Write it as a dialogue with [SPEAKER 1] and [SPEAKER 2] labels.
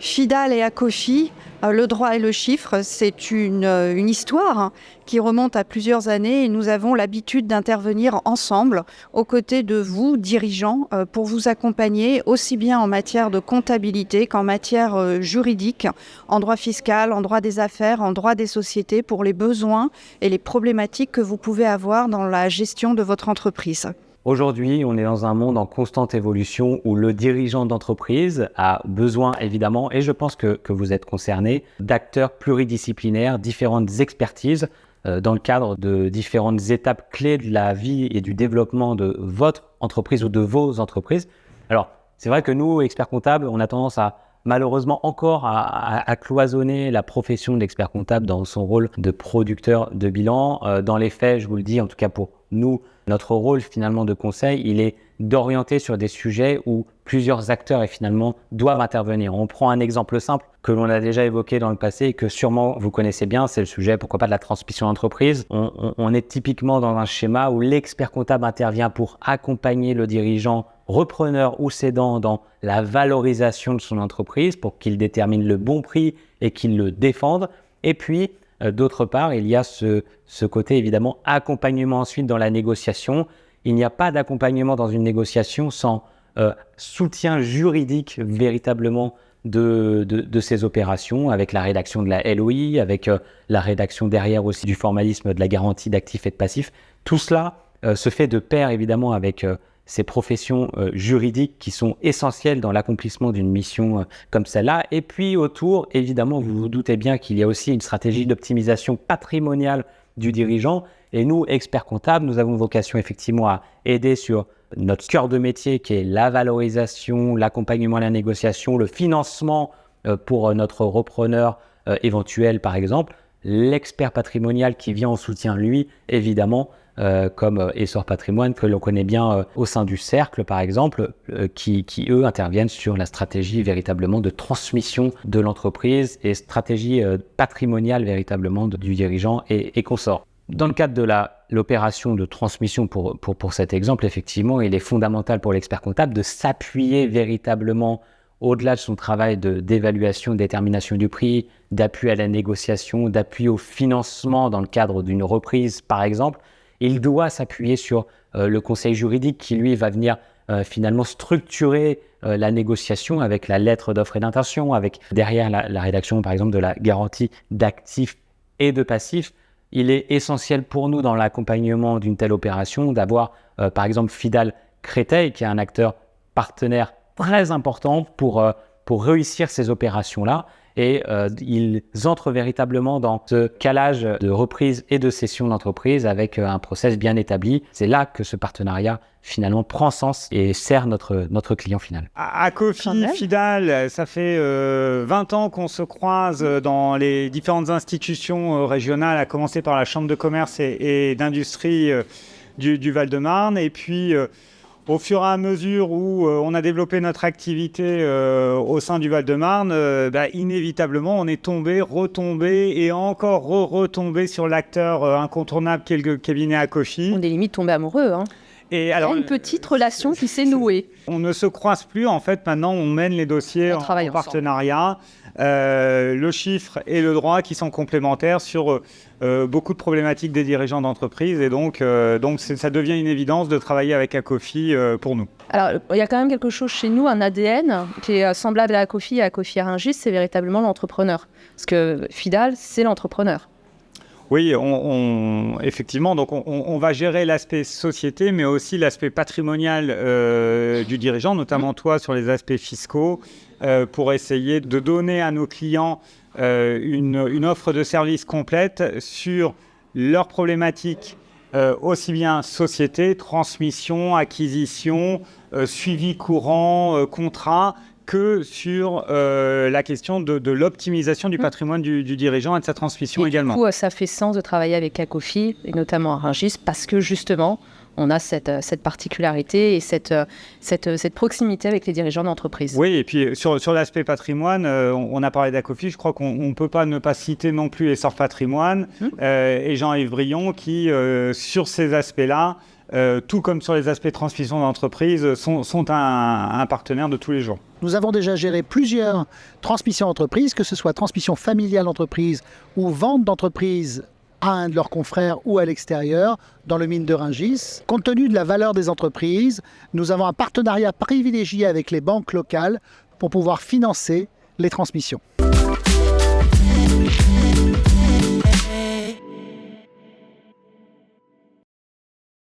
[SPEAKER 1] Fidal et Akofi, le droit et le chiffre, c'est une histoire qui remonte à plusieurs années et nous avons l'habitude d'intervenir ensemble aux côtés de vous, dirigeants, pour vous accompagner aussi bien en matière de comptabilité qu'en matière juridique, en droit fiscal, en droit des affaires, en droit des sociétés, pour les besoins et les problématiques que vous pouvez avoir dans la gestion de votre entreprise.
[SPEAKER 2] Aujourd'hui, on est dans un monde en constante évolution où le dirigeant d'entreprise a besoin évidemment, et je pense que vous êtes concerné, d'acteurs pluridisciplinaires, différentes expertises dans le cadre de différentes étapes clés de la vie et du développement de votre entreprise ou de vos entreprises. Alors, c'est vrai que nous, experts comptables, on a tendance à malheureusement encore à cloisonner la profession d'expert comptable dans son rôle de producteur de bilan. Dans les faits, je vous le dis, en tout cas pour nous, notre rôle finalement de conseil, il est d'orienter sur des sujets où plusieurs acteurs finalement doivent intervenir. On prend un exemple simple que l'on a déjà évoqué dans le passé et que sûrement vous connaissez bien, c'est le sujet, pourquoi pas, de la transmission d'entreprise. On est typiquement dans un schéma où l'expert comptable intervient pour accompagner le dirigeant, repreneur ou cédant dans la valorisation de son entreprise pour qu'il détermine le bon prix et qu'il le défende. Et puis, d'autre part, il y a ce côté évidemment accompagnement ensuite dans la négociation. Il n'y a pas d'accompagnement dans une négociation sans soutien juridique véritablement de ces opérations, avec la rédaction de la LOI, avec la rédaction derrière aussi du formalisme de la garantie d'actifs et de passifs. Tout cela se fait de pair évidemment avec ces professions juridiques qui sont essentielles dans l'accomplissement d'une mission comme celle-là. Et puis autour, évidemment, vous vous doutez bien qu'il y a aussi une stratégie d'optimisation patrimoniale du dirigeant. Et nous, experts comptables, nous avons vocation effectivement à aider sur notre cœur de métier qui est la valorisation, l'accompagnement à la négociation, le financement pour notre repreneur éventuel par exemple, l'expert patrimonial qui vient en soutien lui, évidemment, comme Essor Patrimoine que l'on connaît bien au sein du Cercle par exemple, qui eux interviennent sur la stratégie véritablement de transmission de l'entreprise et stratégie patrimoniale véritablement du dirigeant et consorts. Dans le cadre de l'opération de transmission pour cet exemple, effectivement, il est fondamental pour l'expert comptable de s'appuyer véritablement au-delà de son travail d'évaluation, de détermination du prix, d'appui à la négociation, d'appui au financement dans le cadre d'une reprise par exemple. Il doit s'appuyer sur le conseil juridique qui, lui, va venir finalement structurer la négociation avec la lettre d'offre et d'intention, avec derrière la rédaction, par exemple, de la garantie d'actifs et de passifs. Il est essentiel pour nous, dans l'accompagnement d'une telle opération, d'avoir, par exemple, Fidal Créteil, qui est un acteur partenaire très important pour réussir ces opérations-là. Et ils entrent véritablement dans ce calage de reprise et de cession d'entreprise avec un process bien établi. C'est là que ce partenariat finalement prend sens et sert notre client final.
[SPEAKER 3] Akofi, Fidal, ça fait 20 ans qu'on se croise dans les différentes institutions régionales, à commencer par la Chambre de commerce et d'industrie du Val-de-Marne. Et puis, au fur et à mesure où on a développé notre activité au sein du Val-de-Marne, inévitablement, on est retombé et encore retombé sur l'acteur incontournable qu'est le cabinet Akofi.
[SPEAKER 4] On est limite tombé amoureux, hein.
[SPEAKER 3] Et alors,
[SPEAKER 4] il y a une petite relation qui s'est nouée.
[SPEAKER 3] On ne se croise plus, en fait, maintenant on mène les dossiers en partenariat. Le chiffre et le droit qui sont complémentaires sur beaucoup de problématiques des dirigeants d'entreprise. Et donc ça devient une évidence de travailler avec Akofi pour nous.
[SPEAKER 4] Alors, il y a quand même quelque chose chez nous, un ADN qui est semblable à Akofi et à Akofi Rungis, c'est véritablement l'entrepreneur. Parce que Fidal, c'est l'entrepreneur.
[SPEAKER 3] Oui, effectivement, donc on va gérer l'aspect société, mais aussi l'aspect patrimonial du dirigeant, notamment toi sur les aspects fiscaux, pour essayer de donner à nos clients une offre de service complète sur leurs problématiques, aussi bien société, transmission, acquisition, suivi courant, contrat, que sur la question de l'optimisation du patrimoine du dirigeant et de sa transmission également.
[SPEAKER 4] Du coup, ça fait sens de travailler avec Akofi, et notamment à Rungis, parce que justement, on a cette particularité et cette proximité avec les dirigeants d'entreprise.
[SPEAKER 3] Oui, et puis sur l'aspect patrimoine, on a parlé d'Akofi, je crois qu'on ne peut pas ne pas citer non plus Essor Patrimoine et Jean-Yves Brion qui, sur ces aspects-là, tout comme sur les aspects transmission d'entreprise, sont un partenaire de tous les jours.
[SPEAKER 5] Nous avons déjà géré plusieurs transmissions d'entreprise, que ce soit transmission familiale d'entreprise ou vente d'entreprise à un de leurs confrères ou à l'extérieur, dans le mine de Rungis. Compte tenu de la valeur des entreprises, nous avons un partenariat privilégié avec les banques locales pour pouvoir financer les transmissions.